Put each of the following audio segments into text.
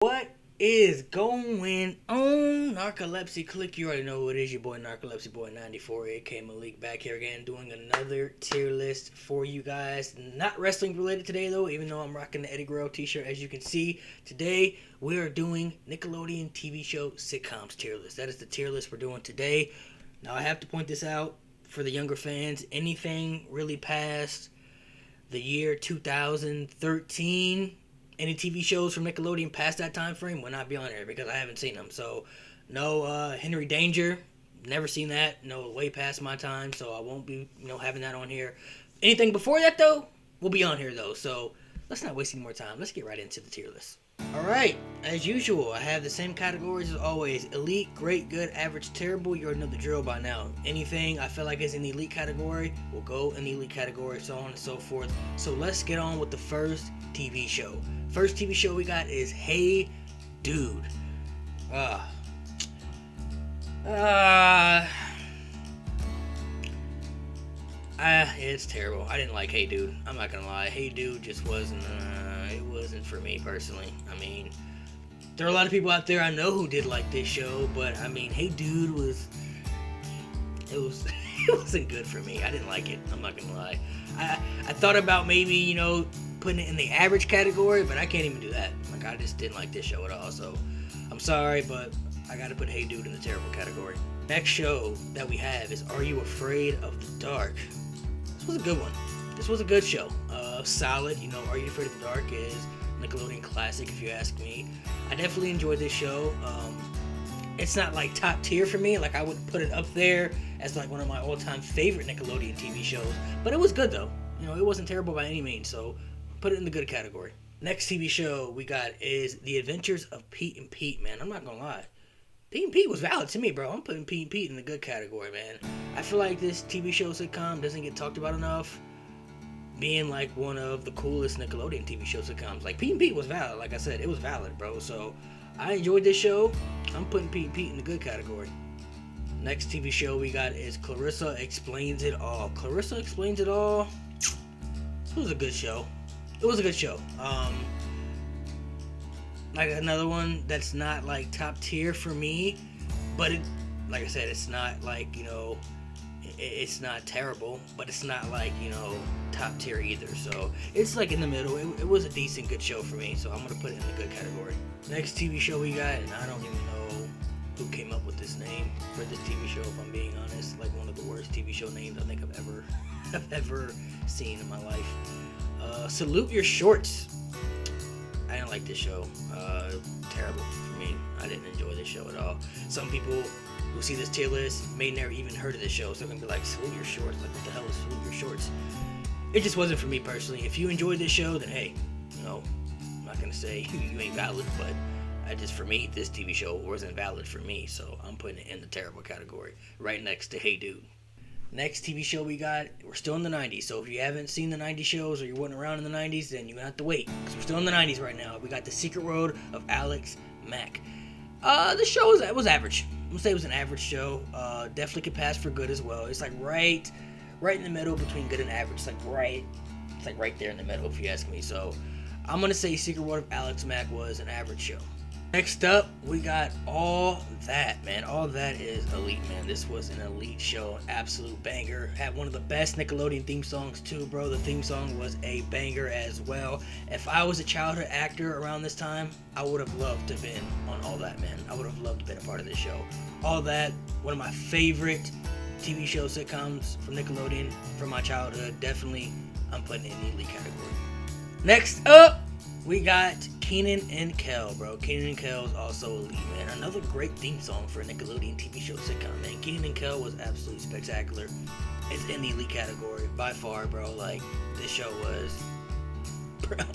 What is going on, Narcolepsy Click? You already know who it is. Your boy Narcolepsy Boy 94, aka Malik, back here again doing another tier list for you guys. Not wrestling related today though, even though I'm rocking the Eddie Guerrero t-shirt as you can see. Today we are doing Nickelodeon TV show Sitcoms tier list. That is the tier list we're doing today. Now I have to point this out for the younger fans. Anything really past the year 2013, any TV shows from Nickelodeon past that time frame will not be on here because I haven't seen them. So, no Henry Danger, never seen that. No, way past my time, so I won't be having that on here. Anything before that though will be on here though. So let's not waste any more time. Let's get right into the tier list. All right, as usual, I have the same categories as always: elite, great, good, average, terrible. You already know the drill by now. Anything I feel like is in the elite category will go in the elite category, so on and so forth. So let's get on with the first TV show. First TV show we got is Hey Dude. It's terrible. I didn't like Hey Dude. I'm not gonna lie. Hey Dude just wasn't. It wasn't for me personally. I mean, there are a lot of people out there I know who did like this show, but I mean, Hey Dude was. It wasn't good for me. I didn't like it. I'm not gonna lie. I thought about maybe putting it in the average category, but I can't even do that. Like, I just didn't like this show at all. So I'm sorry, but I gotta put Hey Dude in the terrible category. Next show that we have is Are You Afraid of the Dark? This was a good one. This was a good show. Solid. Are You Afraid of the Dark is Nickelodeon classic, if you ask me. I definitely enjoyed this show. It's not like top tier for me. Like, I would put it up there as like one of my all-time favorite Nickelodeon TV shows. But it was good though. It wasn't terrible by any means. So put it in the good category. Next TV show we got is The Adventures of Pete and Pete, man. I'm not gonna lie. Pete and Pete was valid to me, bro. I'm putting Pete and Pete in the good category, man. I feel like this TV show sitcom doesn't get talked about enough, being like one of the coolest Nickelodeon TV show sitcoms. Like, Pete and Pete was valid. Like I said, it was valid, bro. So I enjoyed this show. I'm putting Pete and Pete in the good category. Next TV show we got is Clarissa Explains It All. Clarissa Explains It All. It was a good show. It was a good show. Like another one that's not like top tier for me, but like I said, it's not like it's not terrible, but it's not like top tier either. So it's like in the middle. It was a decent, good show for me. So I'm gonna put it in the good category. Next TV show we got, and I don't even know who came up with this name for this TV show. If I'm being honest, like one of the worst TV show names I think I've ever seen in my life. Salute Your Shorts. I didn't like this show. Terrible for me. I didn't enjoy this show at all. Some people who see this tier list may never even heard of this show, so they're gonna be like, Salute Your Shorts. Like, what the hell is Salute Your Shorts? It just wasn't for me personally. If you enjoyed this show, then hey, I'm not gonna say you ain't valid, but for me, this TV show wasn't valid for me, so I'm putting it in the terrible category, right next to Hey Dude. Next TV show we got, we're still in the 90s, so if you haven't seen the 90s shows or you weren't around in the 90s, then you're going to have to wait, because we're still in the 90s right now. We got The Secret World of Alex Mack. The show was average. I'm going to say it was an average show. Definitely could pass for good as well. It's like right in the middle between good and average. It's like right there in the middle, if you ask me. So I'm going to say Secret World of Alex Mack was an average show. Next up, we got All That, man. All That is elite, man. This was an elite show, an absolute banger. Had one of the best Nickelodeon theme songs too, bro. The theme song was a banger as well. If I was a childhood actor around this time, I would have loved to have been on All That, man. I would have loved to have been a part of this show. All That, one of my favorite TV show sitcoms from Nickelodeon from my childhood. Definitely, I'm putting it in the elite category. Next up, we got Kenan and Kel, bro. Kenan and Kel is also elite, man. Another great theme song for a Nickelodeon TV show sitcom, man. Kenan and Kel was absolutely spectacular. It's in the elite category by far, bro. Like, this show was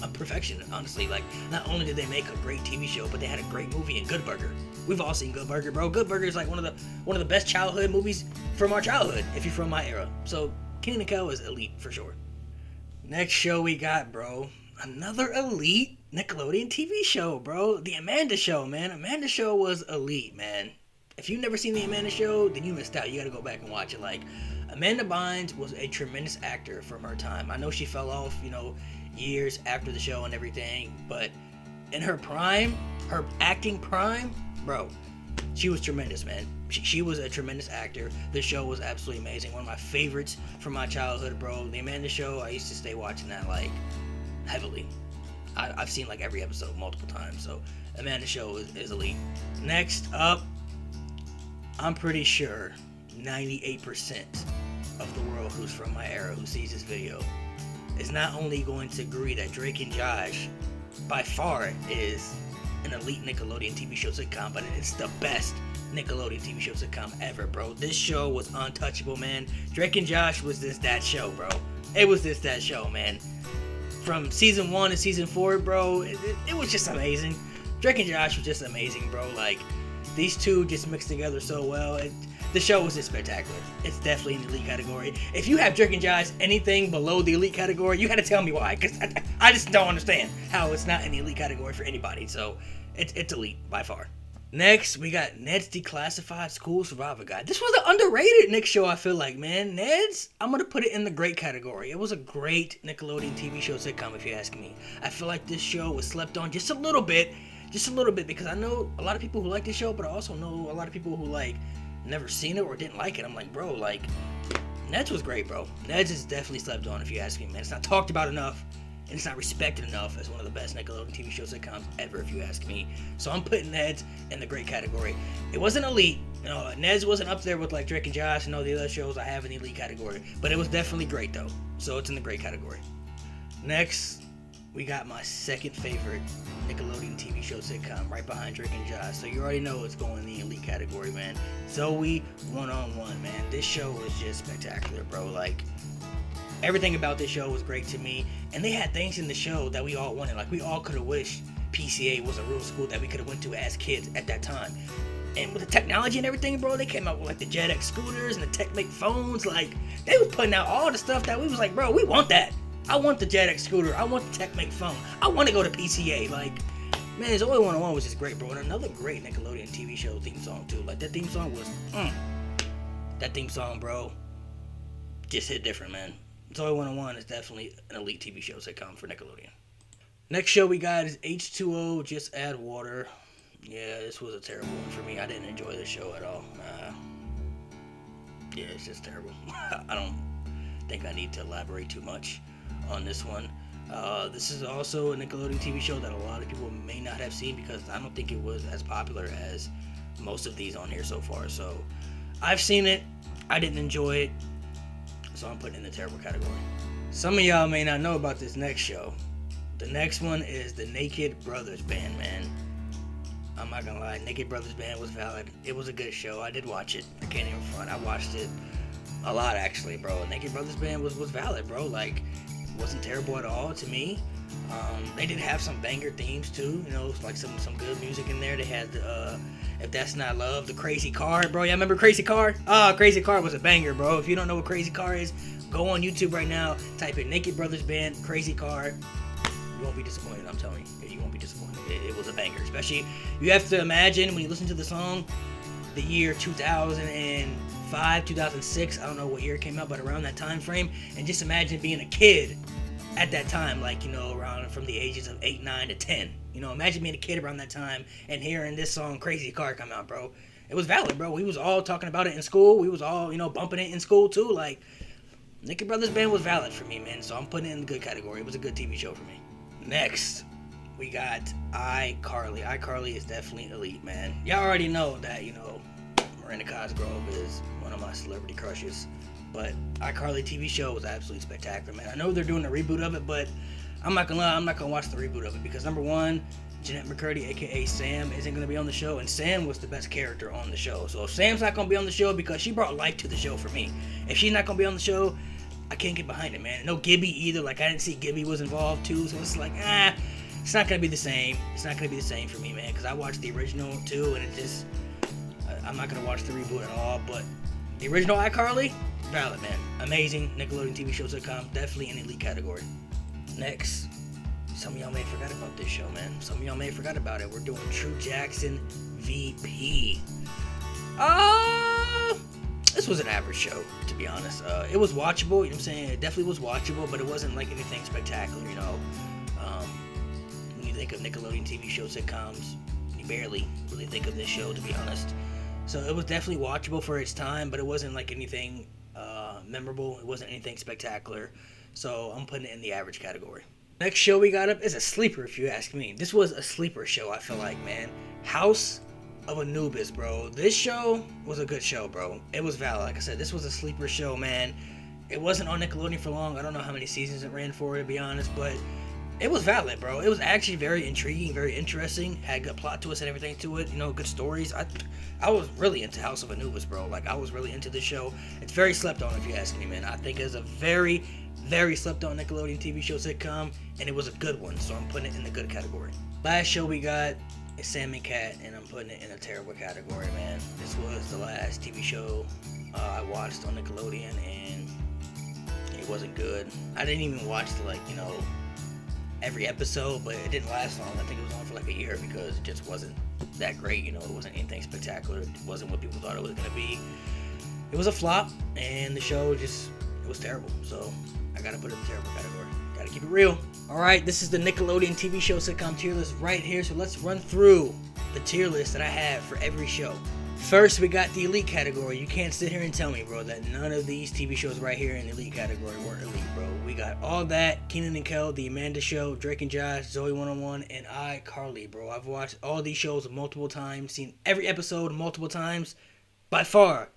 a perfection, honestly. Like, not only did they make a great TV show, but they had a great movie in Good Burger. We've all seen Good Burger, bro. Good Burger is like one of the best childhood movies from our childhood, if you're from my era. So Kenan and Kel is elite for sure. Next show we got, bro. Another elite Nickelodeon TV show, bro. The Amanda Show, man. Amanda Show was elite, man. If you've never seen The Amanda Show, then you missed out. You gotta go back and watch it. Like, Amanda Bynes was a tremendous actor from her time. I know she fell off, years after the show and everything, but in her prime, her acting prime, bro, she was tremendous, man. She was a tremendous actor. The show was absolutely amazing. One of my favorites from my childhood, bro. The Amanda Show, I used to stay watching that, like, heavily. I've seen, like, every episode multiple times, so Amanda Show is elite. Next up, I'm pretty sure 98% of the world who's from my era who sees this video is not only going to agree that Drake and Josh by far is an elite Nickelodeon TV show sitcom, but it's the best Nickelodeon TV show sitcom ever, bro. This show was untouchable, man. Drake and Josh was that show, bro. It was that show, man. From season 1 to season 4, bro, it was just amazing. Drake and Josh was just amazing, bro. Like, these two just mixed together so well. The show was just spectacular. It's definitely in the elite category. If you have Drake and Josh anything below the elite category, you gotta tell me why, because I just don't understand how it's not in the elite category for anybody. So it's elite by far. Next, we got Ned's Declassified School Survival Guide. This was an underrated Nick show, I feel like, man. Ned's, I'm going to put it in the great category. It was a great Nickelodeon TV show sitcom, if you ask me. I feel like this show was slept on just a little bit, because I know a lot of people who like this show, but I also know a lot of people who, like, never seen it or didn't like it. I'm like, bro, like, Ned's was great, bro. Ned's is definitely slept on, if you ask me, man. It's not talked about enough. And it's not respected enough as one of the best Nickelodeon TV show sitcoms ever, if you ask me. So I'm putting Ned's in the great category. It wasn't elite. You know, Ned's wasn't up there with like Drake and Josh and all the other shows I have in the elite category. But it was definitely great, though. So it's in the great category. Next, we got my second favorite Nickelodeon TV show sitcom right behind Drake and Josh. So you already know it's going in the elite category, man. Zoe 1-on-1, man. This show was just spectacular, bro. Like, everything about this show was great to me, and they had things in the show that we all wanted. Like, we all could have wished PCA was a real school that we could have went to as kids at that time. And with the technology and everything, bro, they came out with like the JetX scooters and the TechMate phones. Like, they was putting out all the stuff that we was like, bro, we want that. I want the JetX scooter. I want the TechMate phone. I want to go to PCA. Like, man, Zoe 1-on-1 was just great, bro. And another great Nickelodeon TV show theme song too. Like, that theme song was, that theme song, bro, just hit different, man. Zoe 1-on-1 is definitely an elite TV show sitcom for Nickelodeon. Next show we got is H2O, Just Add Water. Yeah, this was a terrible one for me. I didn't enjoy this show at all. Yeah, it's just terrible. I don't think I need to elaborate too much on this one. This is also a Nickelodeon TV show that a lot of people may not have seen because I don't think it was as popular as most of these on here so far. So I've seen it. I didn't enjoy it. So I'm putting it in the terrible category. Some of y'all may not know about this next show. The next one is the Naked Brothers Band, man. I'm not gonna lie, Naked Brothers Band was valid. It was a good show. I did watch it. I can't even front. I watched it a lot, actually, bro. Naked Brothers Band was valid, bro. Like, it wasn't terrible at all to me. They did have some banger themes too, you know, like some good music in there. They had the If That's Not Love, the Crazy Car, bro. Y'all remember Crazy Car? Crazy Car was a banger, bro. If you don't know what Crazy Car is, go on YouTube right now, type in Naked Brothers Band, Crazy Car. You won't be disappointed, I'm telling you. You won't be disappointed. It was a banger. Especially, you have to imagine when you listen to the song, the year 2005, 2006, I don't know what year it came out, but around that time frame, and just imagine being a kid at that time, like, you know, around from the ages of 8, 9 to 10. You know, imagine being a kid around that time and hearing this song, Crazy Car, come out, bro. It was valid, bro. We was all talking about it in school. We was all, you know, bumping it in school, too. Like, Naked Brothers Band was valid for me, man. So I'm putting it in the good category. It was a good TV show for me. Next, we got iCarly. iCarly is definitely elite, man. Y'all already know that, you know, Miranda Cosgrove is one of my celebrity crushes. But iCarly TV show was absolutely spectacular, man. I know they're doing a reboot of it, but I'm not gonna lie, I'm not gonna watch the reboot of it because, number one, Jeanette McCurdy, aka Sam, isn't gonna be on the show, and Sam was the best character on the show. So if Sam's not gonna be on the show, because she brought life to the show for me. If she's not gonna be on the show, I can't get behind it, man. No Gibby either. Like, I didn't see Gibby was involved too, so it's like, it's not gonna be the same. It's not gonna be the same for me, man, because I watched the original too, and it just, I'm not gonna watch the reboot at all. But the original iCarly, valid, man. Amazing Nickelodeon TV show sitcom, definitely in the elite category. Next, some of y'all may have forgot about this show, man. Some of y'all may have forgot about it. We're doing True Jackson VP. This was an average show, to be honest. It was watchable, you know what I'm saying? It definitely was watchable, but it wasn't like anything spectacular, you know. think of Nickelodeon TV show sitcoms, you barely really think of this show, to be honest. So it was definitely watchable for its time, but it wasn't like anything memorable. It wasn't anything spectacular. So I'm putting it in the average category. Next show we got up is a sleeper, if you ask me. This was a sleeper show, I feel like, man. House of Anubis, bro. This show was a good show, bro. It was valid. Like I said, this was a sleeper show, man. It wasn't on Nickelodeon for long. I don't know how many seasons it ran for, to be honest, but it was valid, bro. It was actually very intriguing, very interesting. Had good plot twists and everything to it. You know, good stories. I was really into House of Anubis, bro. Like, I was really into this show. It's very slept on, if you ask me, man. I think it's a very, very slept on Nickelodeon TV show sitcom, and it was a good one, so I'm putting it in the good category. Last show we got is Sam and Cat, and I'm putting it in a terrible category, man. This was the last TV show I watched on Nickelodeon, and it wasn't good. I didn't even watch every episode, but it didn't last long. I think it was on for like a year because it just wasn't that great. It wasn't anything spectacular. It wasn't what people thought it was gonna be. It was a flop, and the show it was terrible. So I gotta put it in the terrible category. Gotta keep it real. Alright, this is the Nickelodeon TV show sitcom tier list right here. So let's run through the tier list that I have for every show. First, we got the elite category. You can't sit here and tell me, bro, that none of these TV shows right here in the elite category were elite, bro. We got All That, Kenan and Kel, The Amanda Show, Drake and Josh, Zoe 101, and iCarly, bro. I've watched all these shows multiple times, seen every episode multiple times. By far,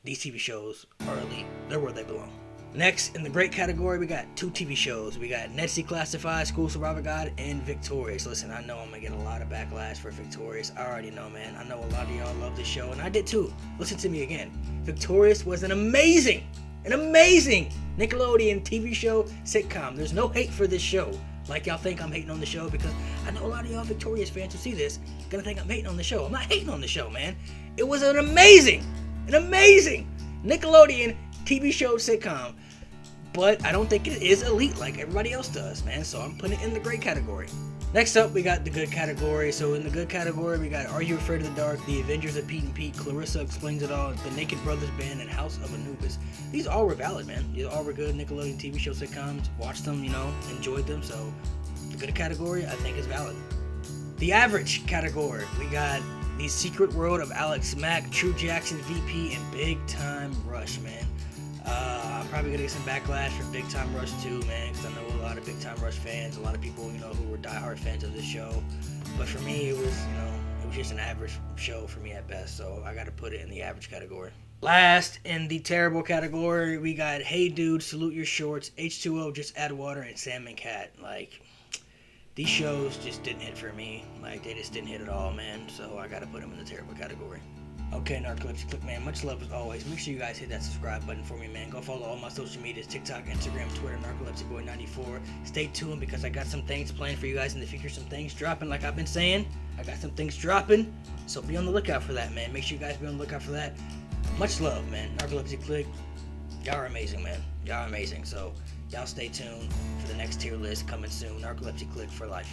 these TV shows are elite. They're where they belong. Next, in the great category, we got two TV shows. We got Ned's Declassified, School Survivor Guide, and Victorious. Listen, I know I'm going to get a lot of backlash for Victorious. I already know, man. I know a lot of y'all love this show, and I did too. Listen to me again. Victorious was an amazing Nickelodeon TV show sitcom. There's no hate for this show. Like y'all think I'm hating on the show, because I know a lot of y'all Victorious fans who see this going to think I'm hating on the show. I'm not hating on the show, man. It was an amazing Nickelodeon TV show sitcom, but I don't think it is elite like everybody else does, man. So I'm putting it in the great category. Next up, we got the good category. So in the good category, we got Are You Afraid of the Dark, The Avengers of Pete and Pete, Clarissa Explains It All, The Naked Brothers Band, and House of Anubis. These all were valid, man. These all were good Nickelodeon TV show sitcoms. Watched them, enjoyed them. So the good category, I think, is valid. The average category, we got The Secret World of Alex Mack, True Jackson VP, and Big Time Rush, man. I'm probably gonna get some backlash for Big Time Rush too, man, because I know a lot of Big Time Rush fans, a lot of people, who were diehard fans of this show. But for me, it was just an average show for me at best, so I gotta put it in the average category. Last, in the terrible category, we got Hey Dude, Salute Your Shorts, H2O, Just Add Water, and Sam and Cat. Like, these shows just didn't hit for me. Like, they just didn't hit at all, man, so I gotta put them in the terrible category. Okay, Narcolepsy Click, man, much love as always. Make sure you guys hit that subscribe button for me, man. Go follow all my social medias, TikTok, Instagram, Twitter, NarcolepsyBoy94. Stay tuned because I got some things planned for you guys in the future, some things dropping like I've been saying. I got some things dropping, so be on the lookout for that, man. Make sure you guys be on the lookout for that. Much love, man. Narcolepsy Click, y'all are amazing, man. Y'all are amazing, so y'all stay tuned for the next tier list coming soon. Narcolepsy Click for life.